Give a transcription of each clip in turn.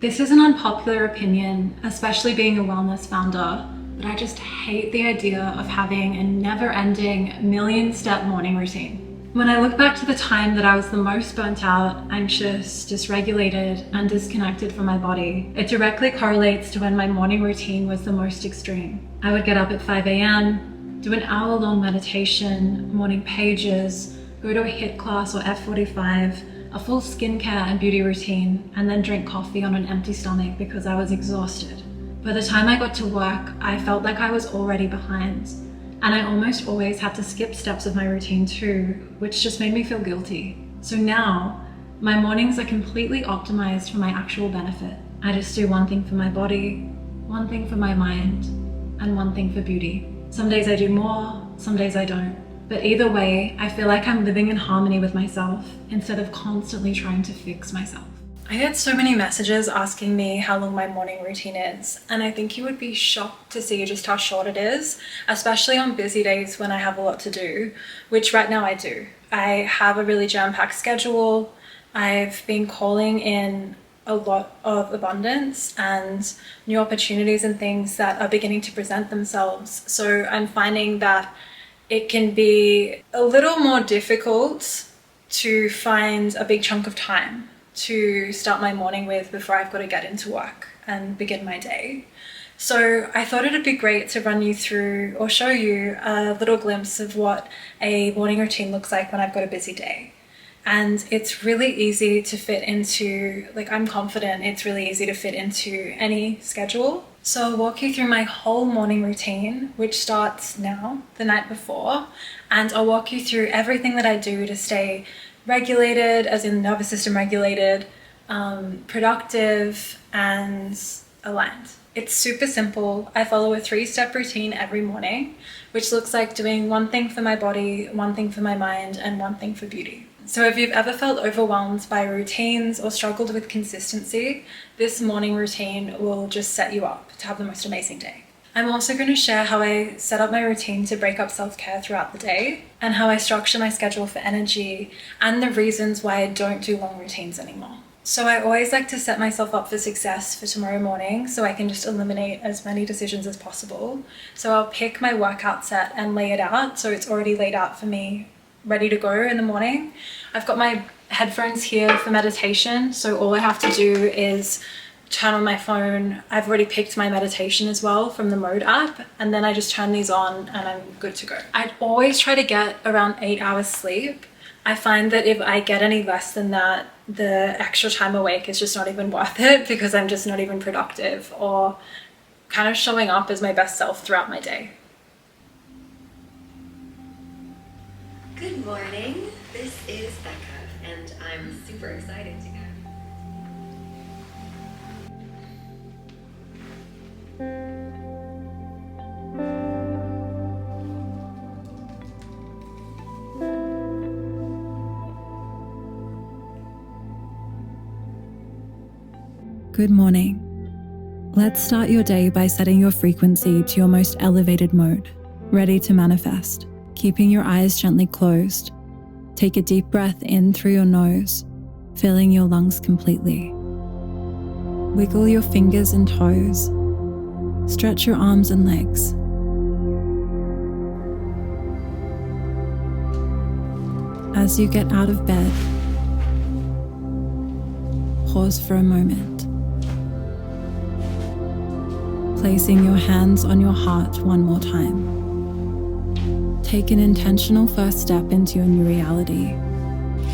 This is an unpopular opinion, especially being a wellness founder, but I just hate the idea of having a never-ending million-step morning routine. When I look back to the time that I was the most burnt out, anxious, dysregulated, and disconnected from my body, it directly correlates to when my morning routine was the most extreme. I would get up at 5 a.m., do an hour-long meditation, morning pages, go to a HIIT class or F45, a full skincare and beauty routine, and then drink coffee on an empty stomach because I was exhausted. By the time I got to work, I felt like I was already behind, and I almost always had to skip steps of my routine too, which just made me feel guilty. So now, my mornings are completely optimized for my actual benefit. I just do one thing for my body, one thing for my mind, and one thing for beauty. Some days I do more, some days I don't. But either way, I feel like I'm living in harmony with myself instead of constantly trying to fix myself. I get so many messages asking me how long my morning routine is, and I think you would be shocked to see just how short it is, especially on busy days when I have a lot to do, which right now I do. I have a really jam-packed schedule. I've been calling in a lot of abundance and new opportunities and things that are beginning to present themselves. So I'm finding that it can be a little more difficult to find a big chunk of time to start my morning with before I've got to get into work and begin my day. So I thought it'd be great to run you through or show you a little glimpse of what a morning routine looks like when I've got a busy day. And it's really easy to fit into, I'm confident it's really easy to fit into any schedule. So I'll walk you through my whole morning routine, which starts now, the night before, and I'll walk you through everything that I do to stay regulated, as in nervous system regulated, productive, and aligned. It's super simple. I follow a 3-step routine every morning, which looks like doing one thing for my body, one thing for my mind, and one thing for beauty. So if you've ever felt overwhelmed by routines or struggled with consistency, this morning routine will just set you up to have the most amazing day. I'm also going to share how I set up my routine to break up self-care throughout the day, and how I structure my schedule for energy, and the reasons why I don't do long routines anymore. So I always like to set myself up for success for tomorrow morning so I can just eliminate as many decisions as possible. So I'll pick my workout set and lay it out so it's already laid out for me, ready to go in the morning. I've got my headphones here for meditation, so all I have to do is turn on my phone. I've already picked my meditation as well from the Mode app, and then I just turn these on and I'm good to go. I'd always try to get around 8 hours sleep. I find that if I get any less than that, the extra time awake is just not even worth it because I'm just not even productive or kind of showing up as my best self throughout my day. Good morning, this is Becca, and I'm super excited to go. Good morning. Let's start your day by setting your frequency to your most elevated mode, ready to manifest. Keeping your eyes gently closed, take a deep breath in through your nose, filling your lungs completely. Wiggle your fingers and toes. Stretch your arms and legs. As you get out of bed, pause for a moment. Placing your hands on your heart one more time. Take an intentional first step into your new reality,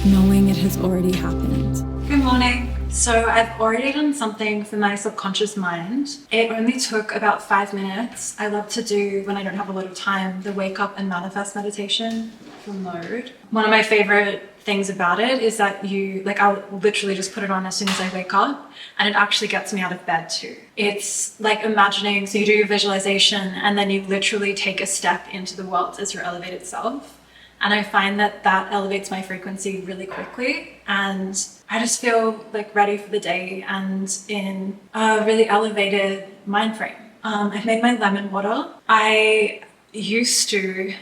knowing it has already happened. Good morning. So I've already done something for my subconscious mind. It only took about 5 minutes. I love to do, when I don't have a lot of time, the wake up and manifest meditation from Mode. One of my favorite things about it is that I'll literally just put it on as soon as I wake up, and it actually gets me out of bed too. It's like imagining, so you do your visualization and then you literally take a step into the world as your elevated self. And I find that that elevates my frequency really quickly, and I just feel ready for the day and in a really elevated mind frame. I've made my lemon water. I used to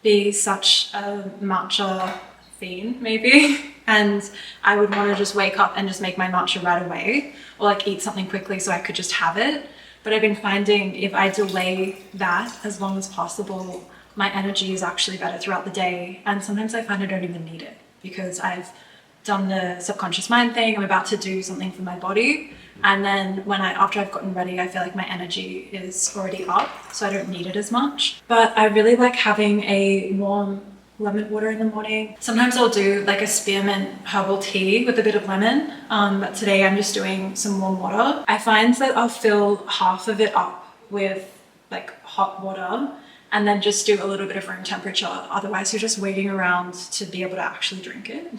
be such a matcha caffeine maybe. And I would want to just wake up and just make my matcha right away, or like eat something quickly so I could just have it. But I've been finding if I delay that as long as possible, my energy is actually better throughout the day. And sometimes I find I don't even need it because I've done the subconscious mind thing. I'm about to do something for my body. And then after I've gotten ready, I feel like my energy is already up, so I don't need it as much. But I really like having a warm lemon water in the morning. Sometimes I'll do like a spearmint herbal tea with a bit of lemon, but today I'm just doing some warm water. I find that I'll fill half of it up with like hot water and then just do a little bit of room temperature. Otherwise, you're just waiting around to be able to actually drink it.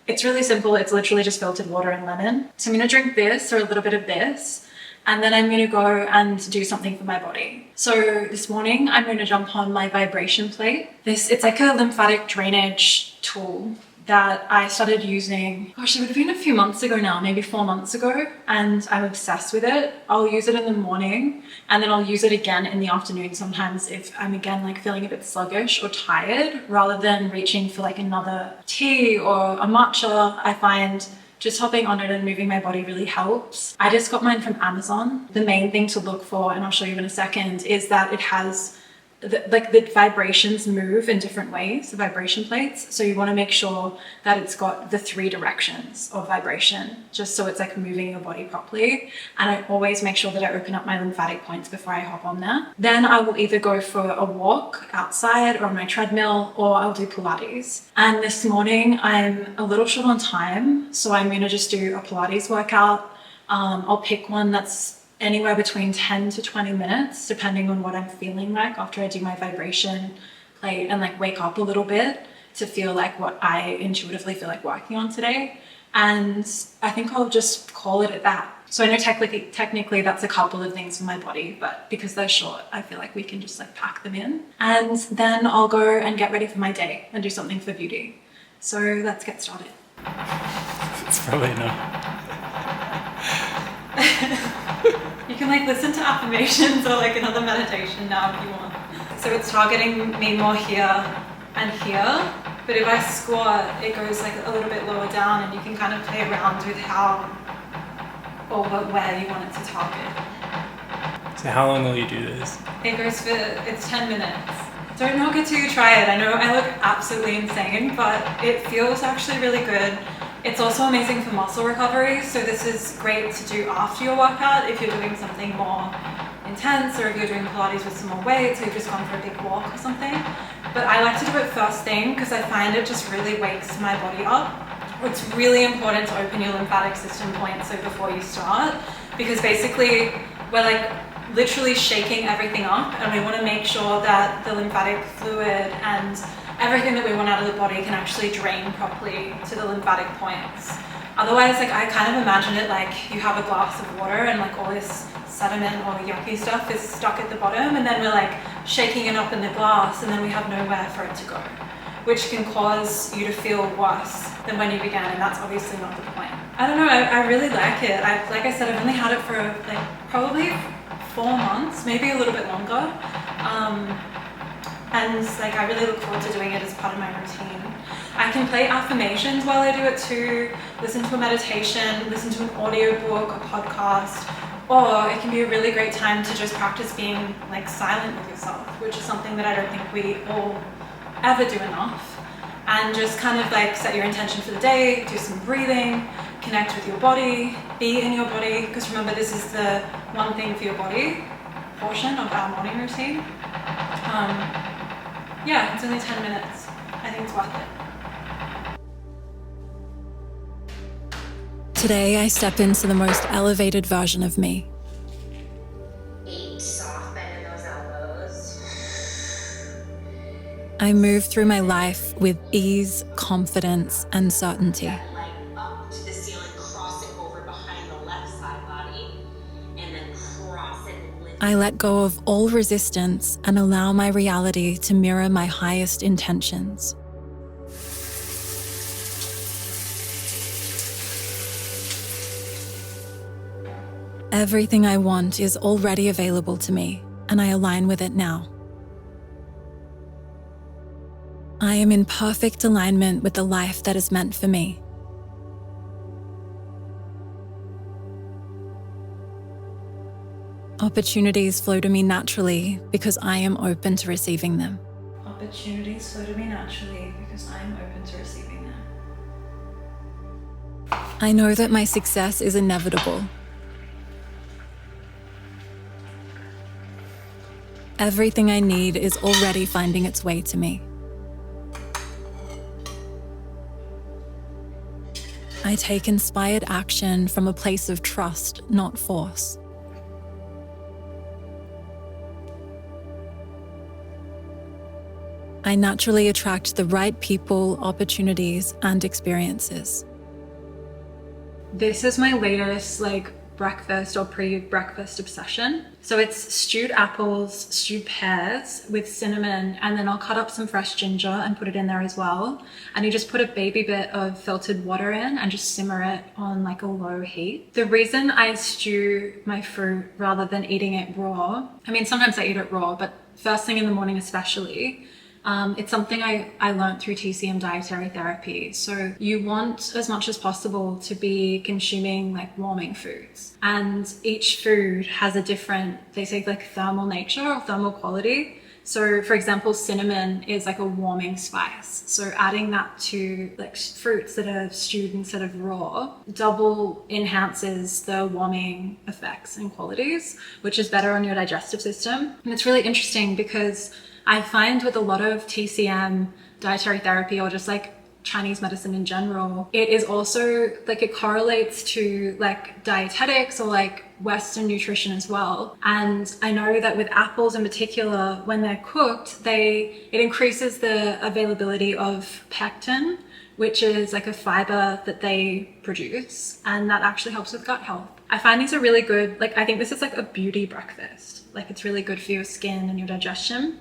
It's really simple. It's literally just filtered water and lemon. So I'm gonna drink this or a little bit of this, and then I'm gonna go and do something for my body. So this morning, I'm gonna jump on my vibration plate. It's like a lymphatic drainage tool that I started using, gosh, it would have been a few months ago now, maybe 4 months ago, and I'm obsessed with it. I'll use it in the morning, and then I'll use it again in the afternoon sometimes if I'm again like feeling a bit sluggish or tired, rather than reaching for like another tea or a matcha. I find just hopping on it and moving my body really helps. I just got mine from Amazon. The main thing to look for, and I'll show you in a second, is that it has the vibrations move in different ways, the vibration plates. So you want to make sure that it's got the 3 directions of vibration, just so it's like moving your body properly. And I always make sure that I open up my lymphatic points before I hop on there. Then I will either go for a walk outside or on my treadmill, or I'll do Pilates. And this morning I'm a little short on time, so I'm going to just do a Pilates workout. I'll pick one that's anywhere between 10 to 20 minutes, depending on what I'm feeling like after I do my vibration plate, and like wake up a little bit to feel like what I intuitively feel like working on today. And I think I'll just call it at that. So I know technically that's a couple of things for my body, but because they're short, I feel like we can just like pack them in. And then I'll go and get ready for my day and do something for beauty. So let's get started. It's probably not. You can like listen to affirmations or like another meditation now if you want. So it's targeting me more here and here, but if I squat, it goes like a little bit lower down, and you can kind of play around with how or where you want it to target. So how long will you do this? It's 10 minutes. Don't knock it till you try it. I know I look absolutely insane, but it feels actually really good. It's also amazing for muscle recovery, so this is great to do after your workout if you're doing something more intense, or if you're doing Pilates with some more weights, or you've just gone for a big walk or something. But I like to do it first thing because I find it just really wakes my body up. It's really important to open your lymphatic system points so before you start, because basically we're like literally shaking everything up, and we want to make sure that the lymphatic fluid and everything that we want out of the body can actually drain properly to the lymphatic points. Otherwise, like I kind of imagine it like you have a glass of water and like all this sediment or yucky stuff is stuck at the bottom, and then we're like shaking it up in the glass, and then we have nowhere for it to go, which can cause you to feel worse than when you began, and that's obviously not the point. I don't know, I really like it. Like I said, I've only had it for like probably 4 months, maybe a little bit longer. And like I really look forward to doing it as part of my routine. I can play affirmations while I do it too, listen to a meditation, listen to an audiobook, a podcast, or it can be a really great time to just practice being like silent with yourself, which is something that I don't think we all ever do enough. And just kind of like set your intention for the day, do some breathing, connect with your body, be in your body, because remember, this is the one thing for your body portion of our morning routine. Yeah, it's only 10 minutes. I think it's worth it. Today, I step into the most elevated version of me. 8, soft bend in those elbows. I move through my life with ease, confidence, and certainty. That leg up to the ceiling, cross it over behind the left side body, and then cross it and lift. I let go of all resistance and allow my reality to mirror my highest intentions. Everything I want is already available to me, and I align with it now. I am in perfect alignment with the life that is meant for me. Opportunities flow to me naturally because I am open to receiving them. Opportunities flow to me naturally because I am open to receiving them. I know that my success is inevitable. Everything I need is already finding its way to me. I take inspired action from a place of trust, not force. I naturally attract the right people, opportunities, and experiences. This is my latest breakfast or pre-breakfast obsession. So it's stewed apples, stewed pears with cinnamon, and then I'll cut up some fresh ginger and put it in there as well. And you just put a baby bit of filtered water in and just simmer it on a low heat. The reason I stew my fruit rather than eating it raw, I mean, sometimes I eat it raw, but first thing in the morning especially, it's something I learned through TCM dietary therapy. So you want as much as possible to be consuming warming foods, and each food has a different, they say thermal nature or thermal quality. So for example, cinnamon is a warming spice. So adding that to fruits that are stewed instead of raw double enhances the warming effects and qualities, which is better on your digestive system. And it's really interesting because I find with a lot of TCM dietary therapy or just Chinese medicine in general, it is also it correlates to dietetics or Western nutrition as well. And I know that with apples in particular, when they're cooked, it increases the availability of pectin, which is a fiber that they produce, and that actually helps with gut health. I find these are really good. I think this is a beauty breakfast. It's really good for your skin and your digestion.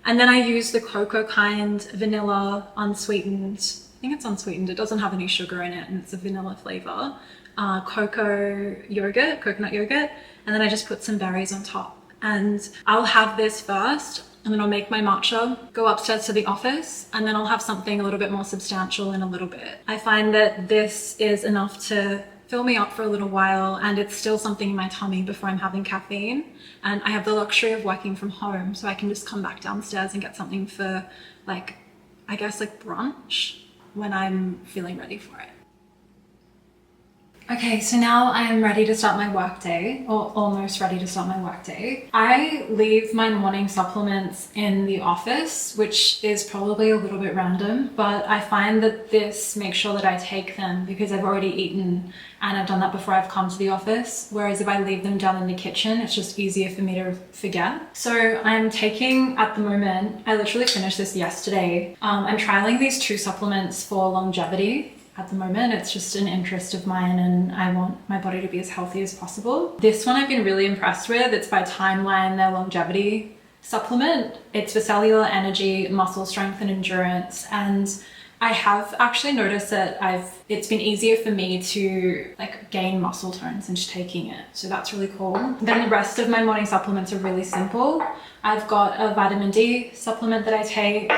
And then I use the cocoa kind, vanilla, unsweetened. I think it's unsweetened. It doesn't have any sugar in it, and it's a vanilla flavor. Coconut yogurt, and then I just put some berries on top. And I'll have this first, and then I'll make my matcha, go upstairs to the office, and then I'll have something a little bit more substantial in a little bit. I find that this is enough to fill me up for a little while, and it's still something in my tummy before I'm having caffeine. And I have the luxury of working from home, so I can just come back downstairs and get something for brunch when I'm feeling ready for it. Okay, so now I'm ready to start my workday, or almost ready to start my workday. I leave my morning supplements in the office, which is probably a little bit random, but I find that this makes sure that I take them because I've already eaten and I've done that before I've come to the office. Whereas if I leave them down in the kitchen, it's just easier for me to forget. So I'm taking, at the moment, I literally finished this yesterday. I'm trialing these 2 supplements for longevity. At the moment, it's just an interest of mine and I want my body to be as healthy as possible. This one I've been really impressed with. It's by Timeline, their longevity supplement. It's for cellular energy, muscle strength and endurance. And I have actually noticed that it's been easier for me to gain muscle tone since taking it. So that's really cool. Then the rest of my morning supplements are really simple. I've got a vitamin D supplement that I take,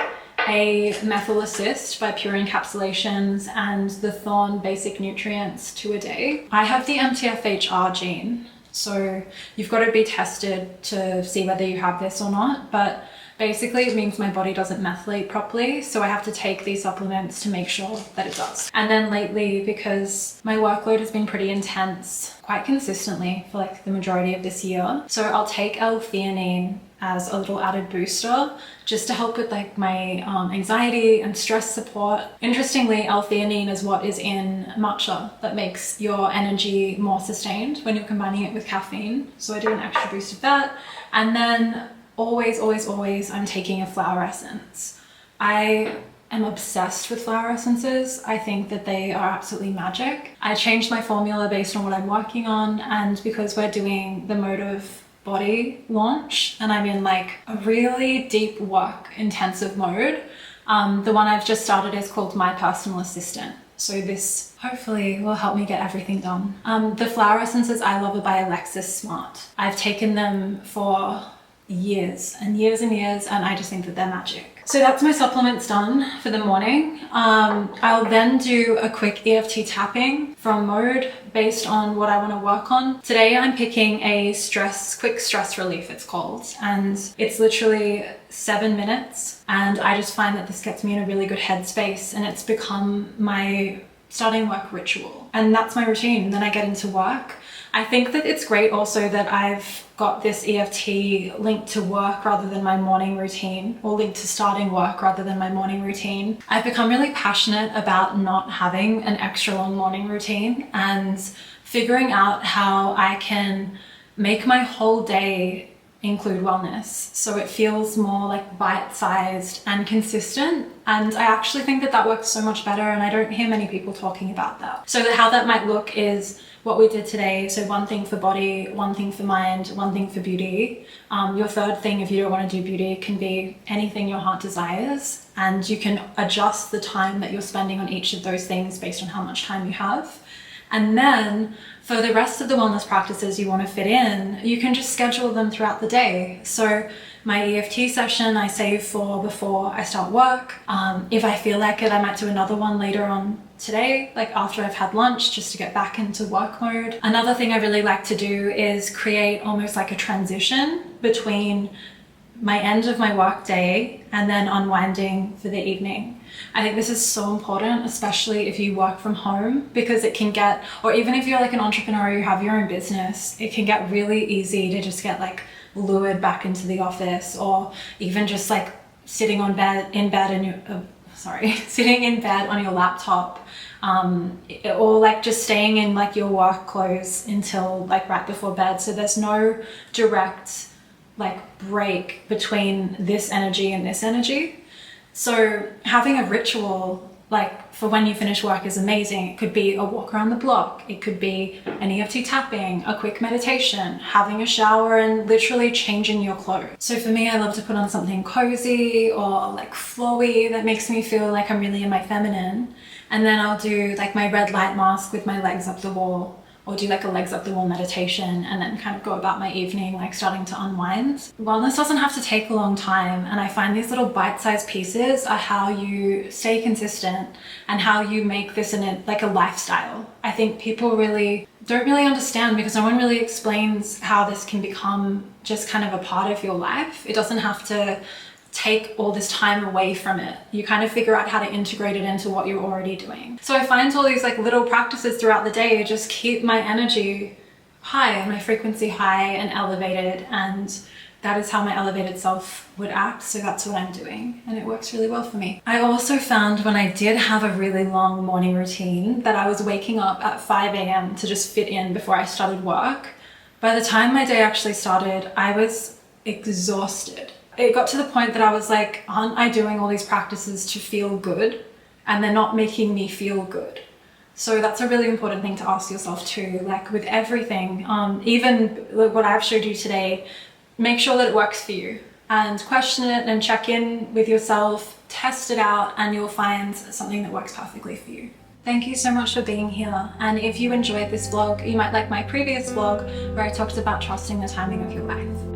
a methyl assist by Pure Encapsulations, and the Thorn basic nutrients 2 a day. I have the MTFHR gene, so you've got to be tested to see whether you have this or not, but basically it means my body doesn't methylate properly, so I have to take these supplements to make sure that it does. And then lately, because my workload has been pretty intense quite consistently for the majority of this year, so I'll take L-theanine as a little added booster just to help with my anxiety and stress support. Interestingly, L-theanine is what is in matcha that makes your energy more sustained when you're combining it with caffeine. So I do an extra boost of that. And then always I'm taking a flower essence. I am obsessed with flower essences. I think that they are absolutely magic. I changed my formula based on what I'm working on, and because we're doing the Motive Body launch and I'm in a really deep work intensive mode, the one I've just started is called My Personal Assistant. So this hopefully will help me get everything done. The flower essences I love are by Alexis Smart. I've taken them for years and years and years, and I just think that they're magic. So that's my supplements done for the morning. I'll then do a quick EFT tapping from mode based on what I want to work on. Today I'm picking a quick stress relief, it's called, and it's literally 7 minutes, and I just find that this gets me in a really good headspace, and it's become my starting work ritual, and that's my routine. Then I get into work. I think that it's great also that I've got this EFT linked to work rather than my morning routine, or linked to starting work rather than my morning routine. I've become really passionate about not having an extra long morning routine and figuring out how I can make my whole day include wellness, so it feels more like bite-sized and consistent. And I actually think that that works so much better, and I don't hear many people talking about that. So how that might look is what we did today. So one thing for body, one thing for mind, one thing for beauty. Your third thing, if you don't want to do beauty, can be anything your heart desires, and you can adjust the time that you're spending on each of those things based on how much time you have. And then for the rest of the wellness practices you want to fit in, you can just schedule them throughout the day. So my EFT session I save for before I start work. If I feel like it, I might do another one later on today, like after I've had lunch, just to get back into work mode. Another thing I really like to do is create almost like a transition between my end of my work day and then unwinding for the evening. I think this is so important, especially if you work from home, because it can get, or even if you're like an entrepreneur, you have your own business, it can get really easy to just get like lured back into the office, or even just like sitting in bed on your laptop, or like just staying in like your work clothes until like right before bed. So there's no direct like break between this energy and this energy. So having a ritual like for when you finish work is amazing. It could be a walk around the block, it could be an EFT tapping, a quick meditation, having a shower, and literally changing your clothes. So for me, I love to put on something cozy or like flowy that makes me feel like I'm really in my feminine. And then I'll do like my red light mask with my legs up the wall, or do like a legs up the wall meditation, and then kind of go about my evening like starting to unwind. Wellness doesn't have to take a long time, and I find these little bite-sized pieces are how you stay consistent and how you make this like a lifestyle. I think people really don't really understand, because no one really explains how this can become just kind of a part of your life. It doesn't have to take all this time away from it. You kind of figure out how to integrate it into what you're already doing. So I find all these like little practices throughout the day just keep my energy high and my frequency high and elevated, and that is how my elevated self would act. So that's what I'm doing, and it works really well for me. I also found when I did have a really long morning routine that I was waking up at 5 a.m. to just fit in before I started work. By the time my day actually started, I was exhausted. It got to the point that I was like, aren't I doing all these practices to feel good? And they're not making me feel good. So that's a really important thing to ask yourself too. Like with everything, even what I've showed you today, make sure that it works for you, and question it and check in with yourself, test it out, and you'll find something that works perfectly for you. Thank you so much for being here. And if you enjoyed this vlog, you might like my previous vlog where I talked about trusting the timing of your life.